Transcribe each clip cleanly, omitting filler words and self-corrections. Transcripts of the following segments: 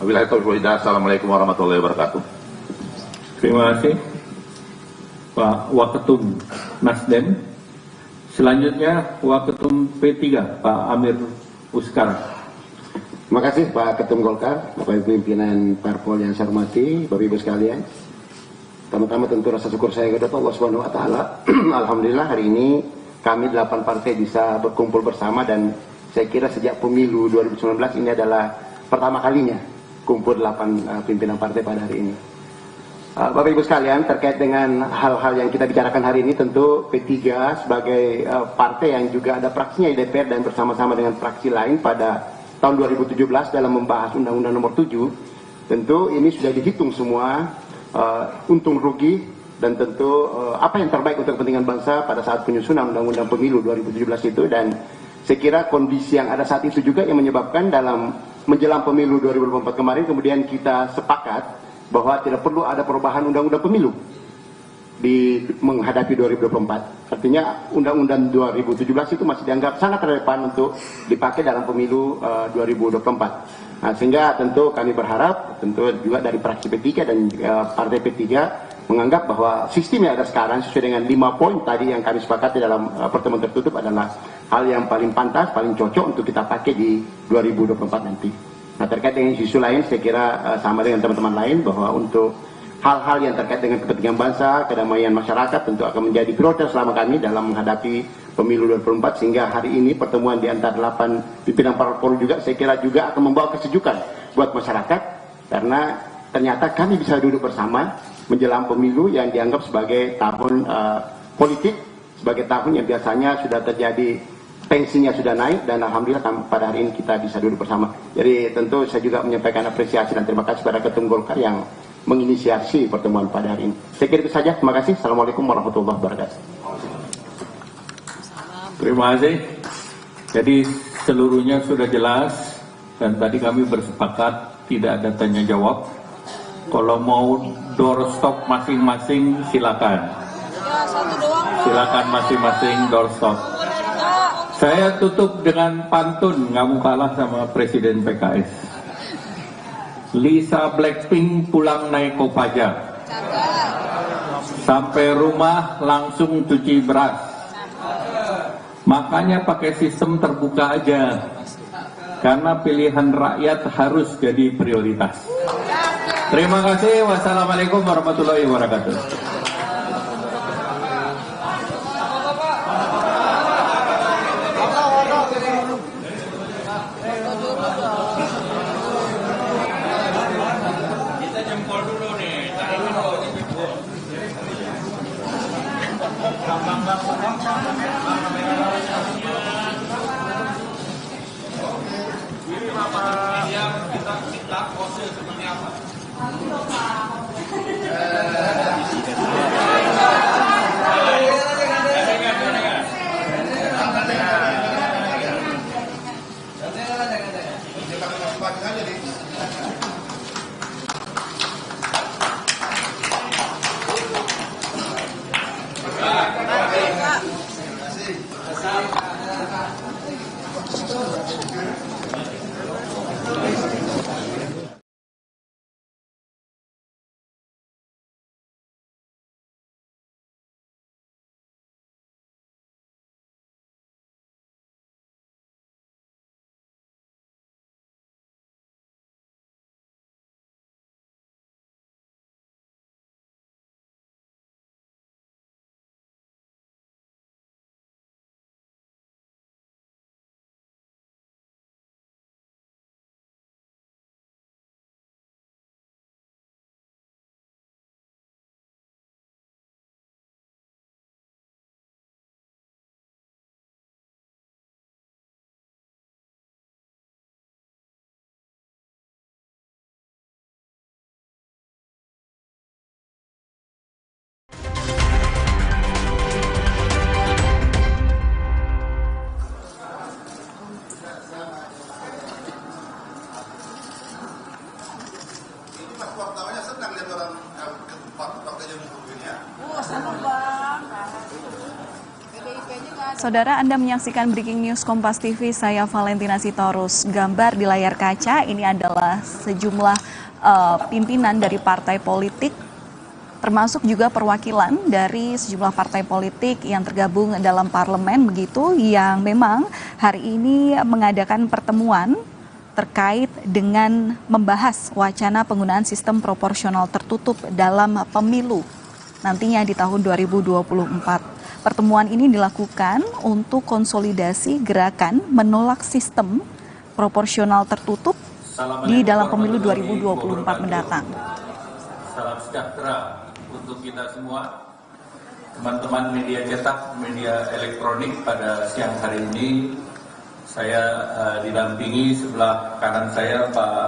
Wabillahi taufiq wal hidayah. Assalamualaikum warahmatullahi wabarakatuh. Terima kasih Pak Waketum Nasdem. Selanjutnya Waketum P3 Pak Amir Uskara. Terima kasih Pak Ketum Golkar, Bapak Ibu pimpinan parpol yang saya hormati, Bapak Ibu sekalian. Pertama-tama tentu rasa syukur saya kepada Allah Subhanahu wa taala. Alhamdulillah hari ini kami 8 partai bisa berkumpul bersama, dan saya kira sejak pemilu 2019 ini adalah pertama kalinya kumpul 8 pimpinan partai pada hari ini. Bapak Ibu sekalian, terkait dengan hal-hal yang kita bicarakan hari ini, tentu P3 sebagai partai yang juga ada fraksinya di DPR dan bersama-sama dengan fraksi lain pada tahun 2017 dalam membahas Undang-Undang Nomor 7, tentu ini sudah dihitung semua untung rugi dan tentu apa yang terbaik untuk kepentingan bangsa pada saat penyusunan Undang-Undang Pemilu 2017 itu. Dan saya kira kondisi yang ada saat itu juga yang menyebabkan dalam menjelang pemilu 2024 kemarin kemudian kita sepakat bahwa tidak perlu ada perubahan Undang-Undang Pemilu di menghadapi 2024. Artinya Undang-Undang 2017 itu masih dianggap sangat relevan untuk dipakai dalam pemilu 2024. Nah, sehingga tentu kami berharap, tentu juga dari fraksi P3 dan partai P3 menganggap bahwa sistem yang ada sekarang sesuai dengan 5 poin tadi yang kami sepakati dalam pertemuan tertutup adalah hal yang paling pantas, paling cocok untuk kita pakai di 2024 nanti. Nah, terkait dengan isu lain, saya kira sama dengan teman-teman lain bahwa untuk hal-hal yang terkait dengan kepentingan bangsa, kedamaian masyarakat tentu akan menjadi prioritas selama kami dalam menghadapi pemilu 2024, sehingga hari ini pertemuan di antara 8 pimpinan parpol juga saya kira juga akan membawa kesejukan buat masyarakat, karena ternyata kami bisa duduk bersama menjelang pemilu yang dianggap sebagai tahun politik, sebagai tahun yang biasanya sudah terjadi tensinya sudah naik, dan alhamdulillah pada hari ini kita bisa duduk bersama. Jadi tentu saya juga menyampaikan apresiasi dan terima kasih kepada Ketum Golkar yang menginisiasi pertemuan pada hari ini. Saya kira itu saja. Terima kasih. Assalamualaikum warahmatullahi wabarakatuh. Terima kasih. Jadi seluruhnya sudah jelas dan tadi kami bersepakat tidak ada tanya jawab. Kalau mau doorstop masing-masing silakan. Silakan masing-masing doorstop. Saya tutup dengan pantun, nggak mau kalah sama Presiden PKS. Lisa Blackpink pulang naik Kopaja. Sampai rumah langsung cuci beras. Makanya pakai sistem terbuka aja, karena pilihan rakyat harus jadi prioritas. Terima kasih. Wassalamualaikum warahmatullahi wabarakatuh. Kita jempol dulu nih. Kita minta pose seperti apa? Saudara, Anda menyaksikan Breaking News Kompas TV, saya Valentina Sitorus. Gambar di layar kaca ini adalah sejumlah pimpinan dari partai politik, termasuk juga perwakilan dari sejumlah partai politik yang tergabung dalam parlemen begitu, yang memang hari ini mengadakan pertemuan terkait dengan membahas wacana penggunaan sistem proporsional tertutup dalam pemilu nantinya di tahun 2024. Pertemuan ini dilakukan untuk konsolidasi gerakan menolak sistem proporsional tertutup di dalam pemilu 2024 mendatang. Salam sejahtera untuk kita semua, teman-teman media cetak, media elektronik. Pada siang hari ini saya didampingi sebelah kanan saya Pak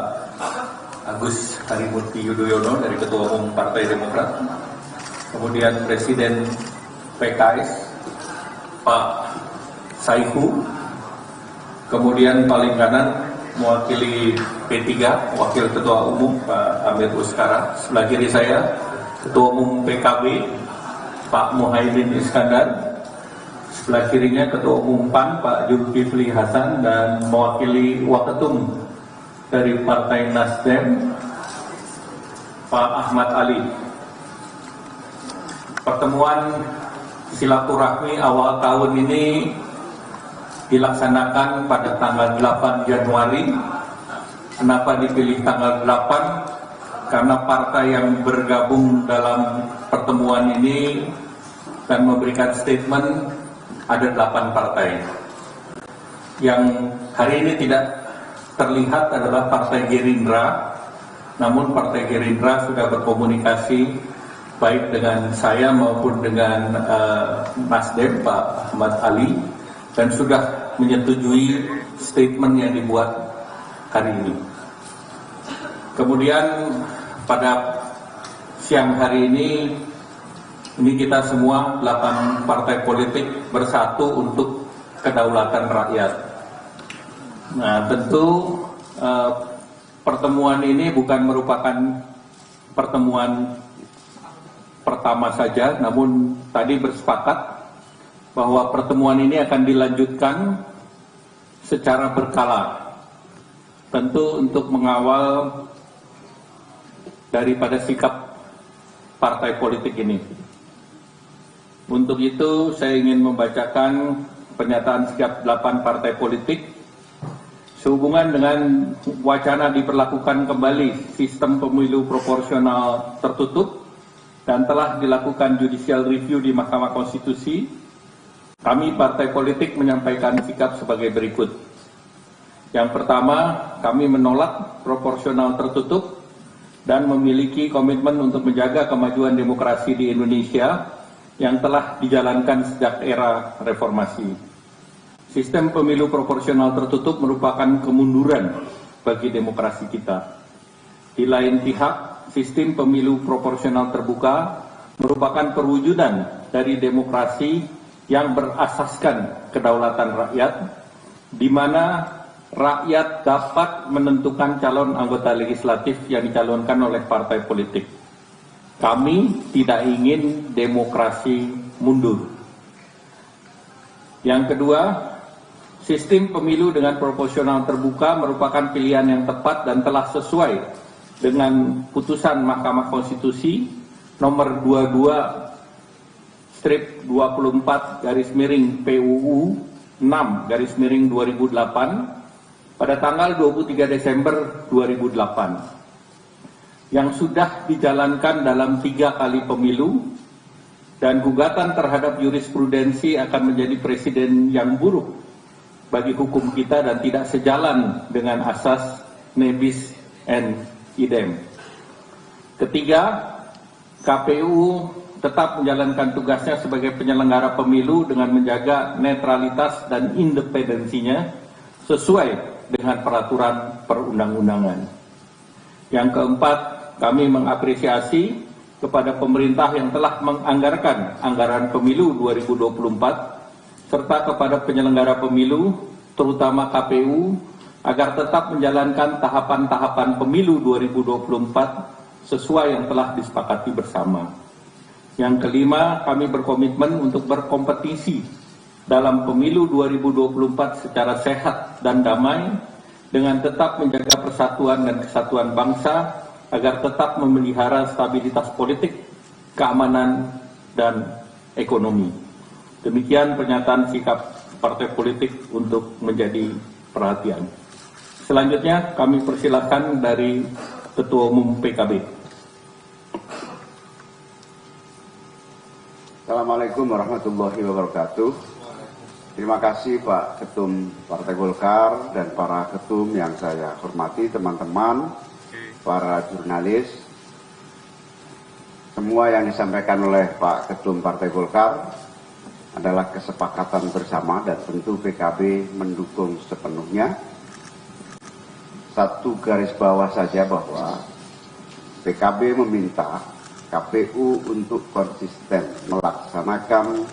Agus Harimurti Yudhoyono dari Ketua Umum Partai Demokrat, kemudian Presiden PKS Pak Saihu, kemudian paling kanan mewakili P3 Wakil Ketua Umum Pak Amir Uskara, sebelah kiri saya Ketua Umum PKB Pak Muhaimin Iskandar, sebelah kirinya Ketua Umum PAN Pak Zulkifli Hasan, dan mewakili Waketum dari Partai Nasdem Pak Ahmad Ali. Pertemuan silaturahmi awal tahun ini dilaksanakan pada tanggal 8 Januari. Kenapa dipilih tanggal 8? Karena partai yang bergabung dalam pertemuan ini dan memberikan statement ada 8 partai. Yang hari ini tidak terlihat adalah Partai Gerindra, namun Partai Gerindra sudah berkomunikasi baik dengan saya maupun dengan Nasdem Pak Ahmad Ali, dan sudah menyetujui statement yang dibuat hari ini. Kemudian pada siang hari ini kita semua 8 partai politik bersatu untuk kedaulatan rakyat. Nah, tentu pertemuan ini bukan merupakan pertemuan pertama saja, namun tadi bersepakat bahwa pertemuan ini akan dilanjutkan secara berkala, tentu untuk mengawal daripada sikap partai politik ini. Untuk itu saya ingin membacakan pernyataan sikap 8 partai politik sehubungan dengan wacana diberlakukan kembali sistem pemilu proporsional tertutup dan telah dilakukan judicial review di Mahkamah Konstitusi. Kami partai politik menyampaikan sikap sebagai berikut. Yang pertama, kami menolak proporsional tertutup dan memiliki komitmen untuk menjaga kemajuan demokrasi di Indonesia yang telah dijalankan sejak era reformasi. Sistem pemilu proporsional tertutup merupakan kemunduran bagi demokrasi kita. Di lain pihak, sistem pemilu proporsional terbuka merupakan perwujudan dari demokrasi yang berasaskan kedaulatan rakyat, di mana rakyat dapat menentukan calon anggota legislatif yang dicalonkan oleh partai politik. Kami tidak ingin demokrasi mundur. Yang kedua, sistem pemilu dengan proporsional terbuka merupakan pilihan yang tepat dan telah sesuai dengan putusan Mahkamah Konstitusi nomor 22/24/PUU 6/2008 pada tanggal 23 Desember 2008 yang sudah dijalankan dalam 3 kali pemilu, dan gugatan terhadap jurisprudensi akan menjadi presiden yang buruk bagi hukum kita dan tidak sejalan dengan asas nebis and idem. Ketiga, KPU tetap menjalankan tugasnya sebagai penyelenggara pemilu dengan menjaga netralitas dan independensinya sesuai dengan peraturan perundang-undangan. Yang keempat, kami mengapresiasi kepada pemerintah yang telah menganggarkan anggaran pemilu 2024 serta kepada penyelenggara pemilu, terutama KPU, agar tetap menjalankan tahapan-tahapan pemilu 2024 sesuai yang telah disepakati bersama. Yang kelima, kami berkomitmen untuk berkompetisi dalam pemilu 2024 secara sehat dan damai dengan tetap menjaga persatuan dan kesatuan bangsa agar tetap memelihara stabilitas politik, keamanan, dan ekonomi. Demikian pernyataan sikap partai politik untuk menjadi perhatian. Selanjutnya kami persilakan dari Ketua Umum PKB. Assalamualaikum warahmatullahi wabarakatuh. Terima kasih Pak Ketum Partai Golkar dan para ketum yang saya hormati, teman-teman, para jurnalis. Semua yang disampaikan oleh Pak Ketum Partai Golkar adalah kesepakatan bersama dan tentu PKB mendukung sepenuhnya. Satu garis bawah saja bahwa PKB meminta KPU untuk konsisten melaksanakan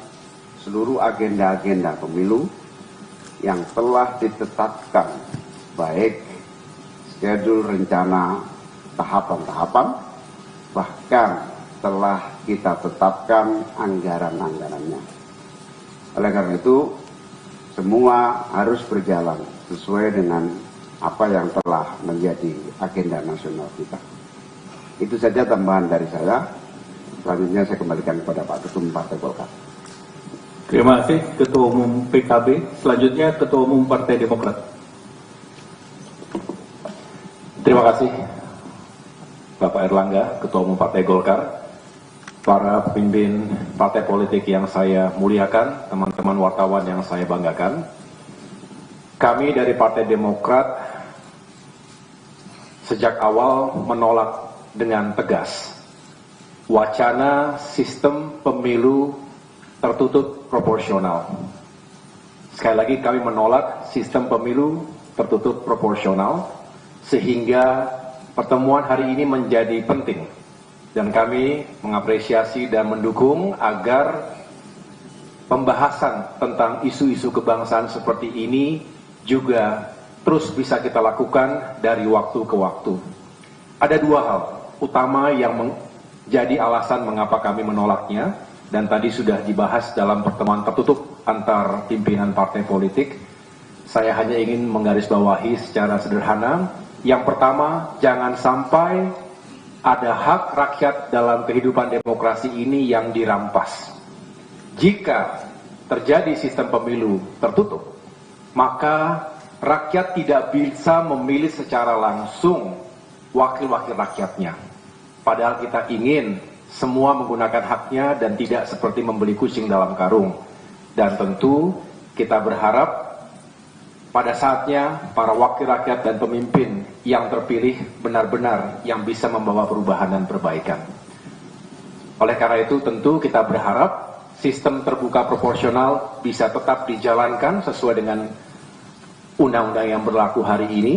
seluruh agenda-agenda pemilu yang telah ditetapkan, baik schedule rencana tahapan-tahapan, bahkan telah kita tetapkan anggaran-anggarannya. Oleh karena itu, semua harus berjalan sesuai dengan apa yang telah menjadi agenda nasional kita. Itu saja tambahan dari saya. Selanjutnya saya kembalikan kepada Pak Ketum Partai Golkar. Terima kasih Ketua Umum PKB. Selanjutnya Ketua Umum Partai Demokrat. Terima kasih Bapak Erlangga, Ketua Umum Partai Golkar, para pemimpin partai politik yang saya muliakan, teman-teman wartawan yang saya banggakan. Kami dari Partai Demokrat sejak awal menolak dengan tegas wacana sistem pemilu tertutup proporsional. Sekali lagi kami menolak sistem pemilu tertutup proporsional, sehingga pertemuan hari ini menjadi penting dan kami mengapresiasi dan mendukung agar pembahasan tentang isu-isu kebangsaan seperti ini juga terus bisa kita lakukan dari waktu ke waktu. Ada dua hal utama yang menjadi alasan mengapa kami menolaknya, dan tadi sudah dibahas dalam pertemuan tertutup antar pimpinan partai politik. Saya hanya ingin menggarisbawahi secara sederhana. Yang pertama, jangan sampai ada hak rakyat dalam kehidupan demokrasi ini yang dirampas. Jika terjadi sistem pemilu tertutup, maka rakyat tidak bisa memilih secara langsung wakil-wakil rakyatnya. Padahal kita ingin semua menggunakan haknya dan tidak seperti membeli kucing dalam karung. Dan tentu kita berharap pada saatnya para wakil rakyat dan pemimpin yang terpilih benar-benar yang bisa membawa perubahan dan perbaikan. Oleh karena itu tentu kita berharap sistem terbuka proporsional bisa tetap dijalankan sesuai dengan undang-undang yang berlaku hari ini,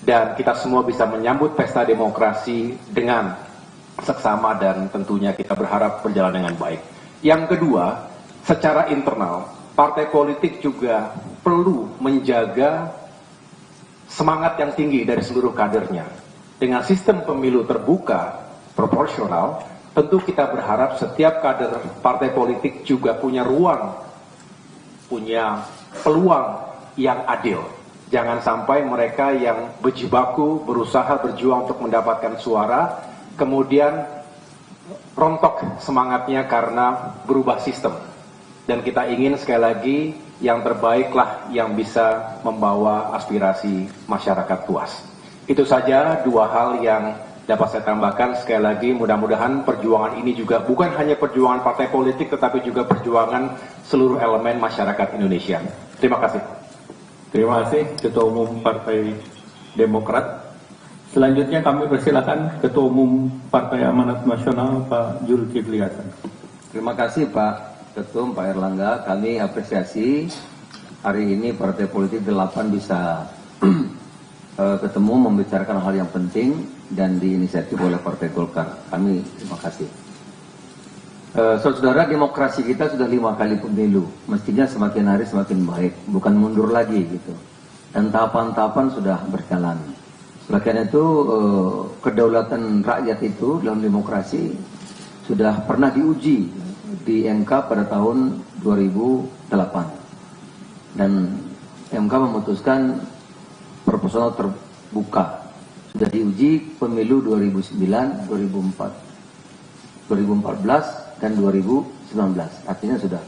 dan kita semua bisa menyambut pesta demokrasi dengan seksama dan tentunya kita berharap berjalan dengan baik. Yang kedua, secara internal, partai politik juga perlu menjaga semangat yang tinggi dari seluruh kadernya. Dengan sistem pemilu terbuka proporsional, tentu kita berharap setiap kader partai politik juga punya ruang, punya peluang yang adil. Jangan sampai mereka yang berjibaku berusaha berjuang untuk mendapatkan suara, kemudian rontok semangatnya karena berubah sistem. Dan kita ingin sekali lagi yang terbaiklah yang bisa membawa aspirasi masyarakat puas. Itu saja dua hal yang dapat saya tambahkan. Sekali lagi mudah-mudahan perjuangan ini juga bukan hanya perjuangan partai politik, tetapi juga perjuangan seluruh elemen masyarakat Indonesia. Terima kasih. Terima kasih Ketua Umum Partai Demokrat. Selanjutnya kami persilakan Ketua Umum Partai Amanat Nasional Pak Zulkifli Hasan. Terima kasih Pak Ketum, Pak Erlangga. Kami apresiasi hari ini partai politik 8 bisa ketemu membicarakan hal yang penting dan diinisiatif oleh Partai Golkar. Kami terima kasih. Saudara, demokrasi kita sudah 5 kali pemilu, mestinya semakin hari semakin baik, bukan mundur lagi gitu. Dan tahapan-tahapan sudah berjalan. Oleh karena itu kedaulatan rakyat itu dalam demokrasi sudah pernah diuji di MK pada tahun 2008. dan MK memutuskan proporsional terbuka. Sudah diuji pemilu 2009, 2014 dan 2019. Artinya sudah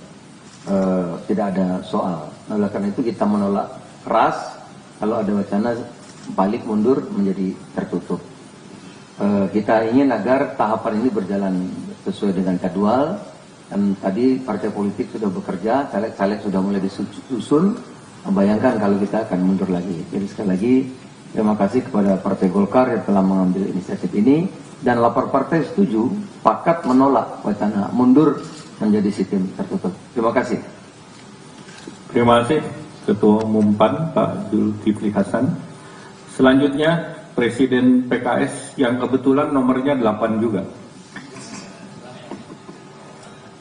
tidak ada soal. Oleh karena itu kita menolak keras kalau ada wacana balik mundur menjadi tertutup. Kita ingin agar tahapan ini berjalan sesuai dengan jadwal. Dan tadi partai politik sudah bekerja, caleg-caleg sudah mulai disusun. Bayangkan kalau kita akan mundur lagi. Jadi sekali lagi terima kasih kepada Partai Golkar yang telah mengambil inisiatif ini, dan 8 partai setuju, sepakat menolak wacana mundur menjadi sistem tertutup. Terima kasih. Terima kasih Ketua Umum PAN Pak Zulkifli Hasan. Selanjutnya Presiden PKS yang kebetulan nomornya 8 juga.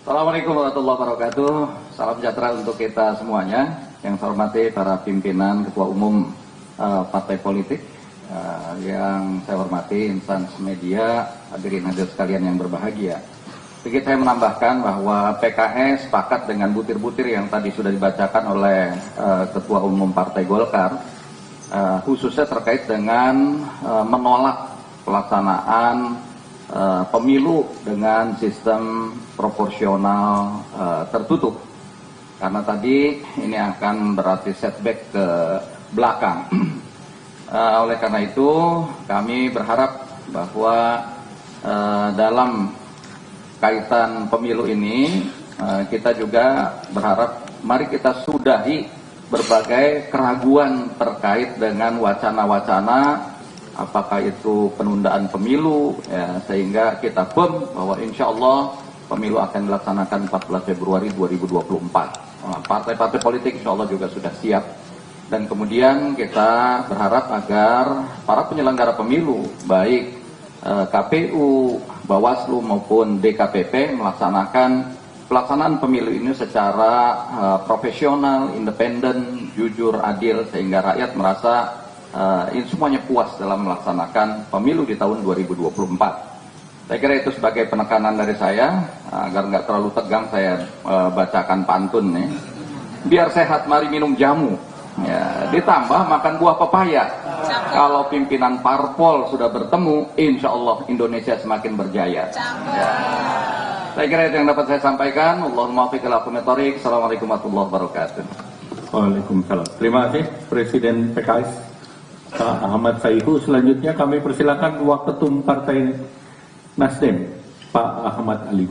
Assalamualaikum warahmatullahi wabarakatuh. Salam sejahtera untuk kita semuanya. Yang saya hormati para pimpinan, ketua umum partai politik, yang saya hormati instansi media, hadirin sekalian yang berbahagia. Sedikit saya menambahkan bahwa PKS sepakat dengan butir-butir yang tadi sudah dibacakan oleh ketua umum Partai Golkar, khususnya terkait dengan menolak pelaksanaan pemilu dengan sistem proporsional tertutup. Karena tadi ini akan berarti setback ke belakang. Oleh karena itu kami berharap bahwa dalam kaitan pemilu ini kita juga berharap mari kita sudahi berbagai keraguan terkait dengan wacana-wacana apakah itu penundaan pemilu ya, sehingga kita firm bahwa insya Allah pemilu akan dilaksanakan 14 Februari 2024. Partai-partai politik insya Allah juga sudah siap. Dan kemudian kita berharap agar para penyelenggara pemilu, baik KPU, Bawaslu maupun DKPP melaksanakan pelaksanaan pemilu ini secara profesional, independen, jujur, adil, sehingga rakyat merasa ini semuanya puas dalam melaksanakan pemilu di tahun 2024. Saya kira itu sebagai penekanan dari saya, agar nggak terlalu tegang saya bacakan pantun nih. Biar sehat mari minum jamu, ya, ditambah makan buah pepaya. Kalau pimpinan parpol sudah bertemu, insya Allah Indonesia semakin berjaya. Ya. Saya kira itu yang dapat saya sampaikan. Allahumma fiqh al-aqimitorik. Assalamualaikum warahmatullahi wabarakatuh. Waalaikumsalam. Terima kasih Presiden PKS Pak Ahmad Saihu. Selanjutnya kami persilakan Waketum Partai Nasdem, Pak Ahmad Ali.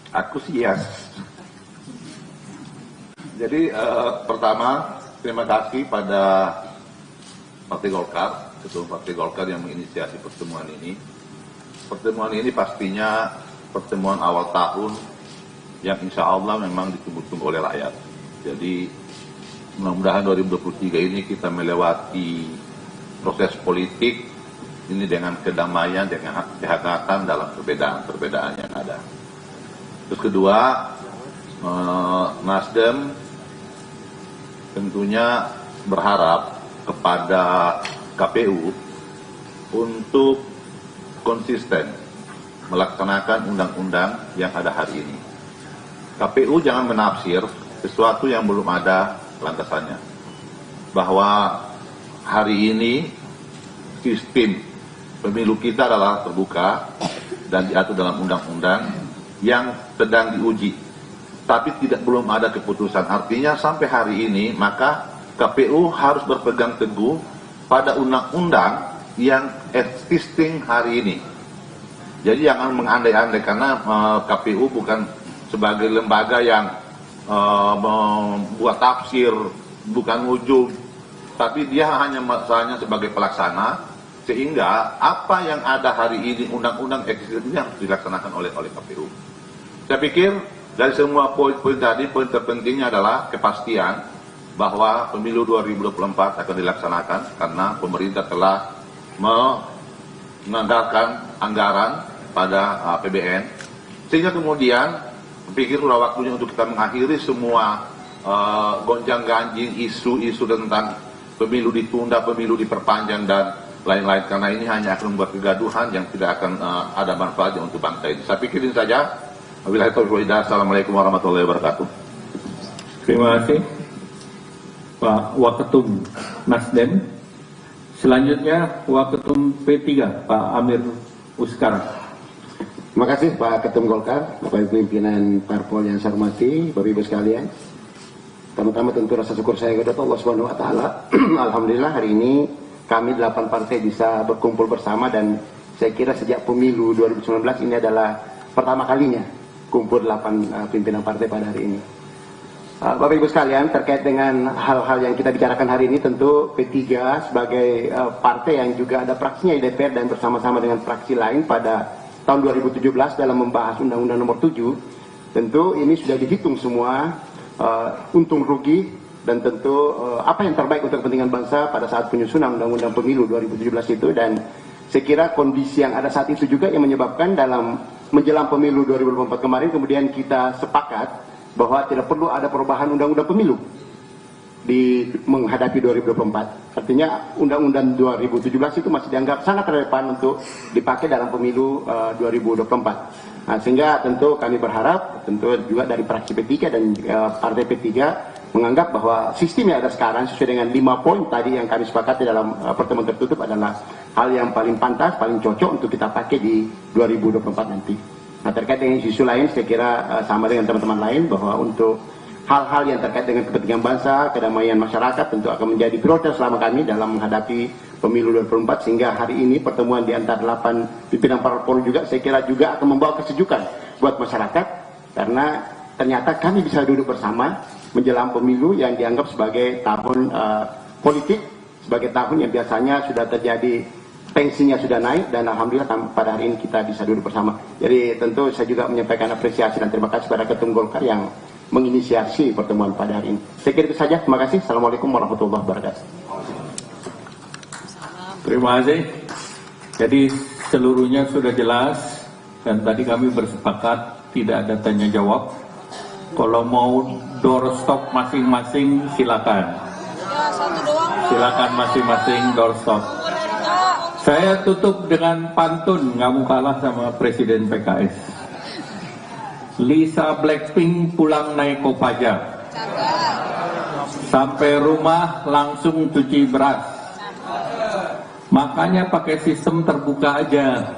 Aku sias. Jadi pertama terima kasih pada Partai Golkar, Ketua Partai Golkar yang menginisiasi pertemuan ini. Pertemuan ini pastinya pertemuan awal tahun yang insya Allah memang ditunggu-tunggu oleh rakyat. Jadi mudah-mudahan 2023 ini kita melewati proses politik ini dengan kedamaian, dengan kehangatan dalam perbedaan-perbedaan yang ada. Terus kedua, Nasdem tentunya berharap kepada KPU untuk konsisten melaksanakan undang-undang yang ada hari ini. KPU jangan menafsir sesuatu yang belum ada landasannya. Bahwa hari ini sistem pemilu kita adalah terbuka dan diatur dalam undang-undang yang sedang diuji, tapi belum ada keputusan. Artinya sampai hari ini maka KPU harus berpegang teguh pada undang-undang yang existing hari ini. Jadi jangan mengandai-andai, karena KPU bukan sebagai lembaga yang membuat tafsir, bukan wujud, tapi dia hanya sebagai pelaksana. Sehingga apa yang ada hari ini, undang-undang existing ini harus dilaksanakan oleh KPU. Saya pikir dari semua poin-poin tadi, poin terpentingnya adalah kepastian bahwa pemilu 2024 akan dilaksanakan karena pemerintah telah menganggarkan anggaran pada APBN. Sehingga kemudian pikir sudah waktunya untuk kita mengakhiri semua gonjang-ganjing isu-isu tentang pemilu ditunda, pemilu diperpanjang dan lain-lain, karena ini hanya akan membuat kegaduhan yang tidak akan ada manfaatnya untuk bangsa ini. Saya pikir ini saja. Wabillahi taufiq wal hidayah. Assalamualaikum warahmatullahi wabarakatuh. Terima kasih Pak Waketum Nasdem. Selanjutnya Waketum P3 Pak Amir Uskara. Terima kasih Pak Ketum Golkar, Bapak Ibu pimpinan parpol yang saya hormati, Bapak Ibu sekalian. Pertama-tama tentu rasa syukur saya kepada Allah Subhanahu wa taala. Alhamdulillah hari ini kami 8 partai bisa berkumpul bersama, dan saya kira sejak pemilu 2019 ini adalah pertama kalinya kumpul 8 pimpinan partai pada hari ini. Bapak Ibu sekalian, terkait dengan hal-hal yang kita bicarakan hari ini, tentu P3 sebagai partai yang juga ada fraksinya di DPR dan bersama-sama dengan fraksi lain pada tahun 2017 dalam membahas Undang-Undang Nomor 7, tentu ini sudah dihitung semua untung rugi dan tentu apa yang terbaik untuk kepentingan bangsa pada saat penyusunan Undang-Undang Pemilu 2017 itu. Dan saya kira kondisi yang ada saat itu juga yang menyebabkan dalam menjelang pemilu 2024 kemarin kemudian kita sepakat bahwa tidak perlu ada perubahan undang-undang pemilu di menghadapi 2024. Artinya undang-undang 2017 itu masih dianggap sangat relevan untuk dipakai dalam pemilu 2024. Nah, sehingga tentu kami berharap, tentu juga dari fraksi P3 dan partai P3 menganggap bahwa sistem yang ada sekarang sesuai dengan 5 poin tadi yang kami sepakati dalam pertemuan tertutup adalah hal yang paling pantas, paling cocok untuk kita pakai di 2024 nanti. Nah, terkait dengan isu lain, saya kira sama dengan teman-teman lain bahwa untuk hal-hal yang terkait dengan kepentingan bangsa, kedamaian masyarakat tentu akan menjadi prioritas selama kami dalam menghadapi pemilu 2024, sehingga hari ini pertemuan di antara 8 pimpinan parpol juga saya kira juga akan membawa kesejukan buat masyarakat, karena ternyata kami bisa duduk bersama menjelang pemilu yang dianggap sebagai tahun politik, sebagai tahun yang biasanya sudah terjadi tensinya sudah naik, dan alhamdulillah pada hari ini kita bisa duduk bersama. Jadi tentu saya juga menyampaikan apresiasi dan terima kasih kepada Ketum Golkar yang menginisiasi pertemuan pada hari ini. Saya kira itu saja. Terima kasih. Assalamualaikum warahmatullahi wabarakatuh. Terima kasih. Jadi seluruhnya sudah jelas, dan tadi kami bersepakat tidak ada tanya jawab. Kalau mau doorstop masing-masing silakan. Silakan masing-masing doorstop. Saya tutup dengan pantun, nggak mau kalah sama Presiden PKS. Lisa Blackpink pulang naik Kopaja, sampai rumah langsung cuci beras. Makanya pakai sistem terbuka aja,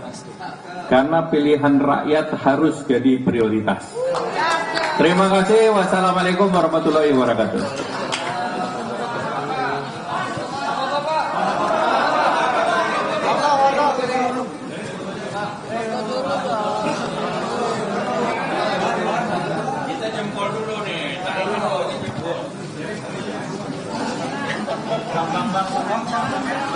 karena pilihan rakyat harus jadi prioritas. Terima kasih. Wassalamualaikum warahmatullahi wabarakatuh. Bang.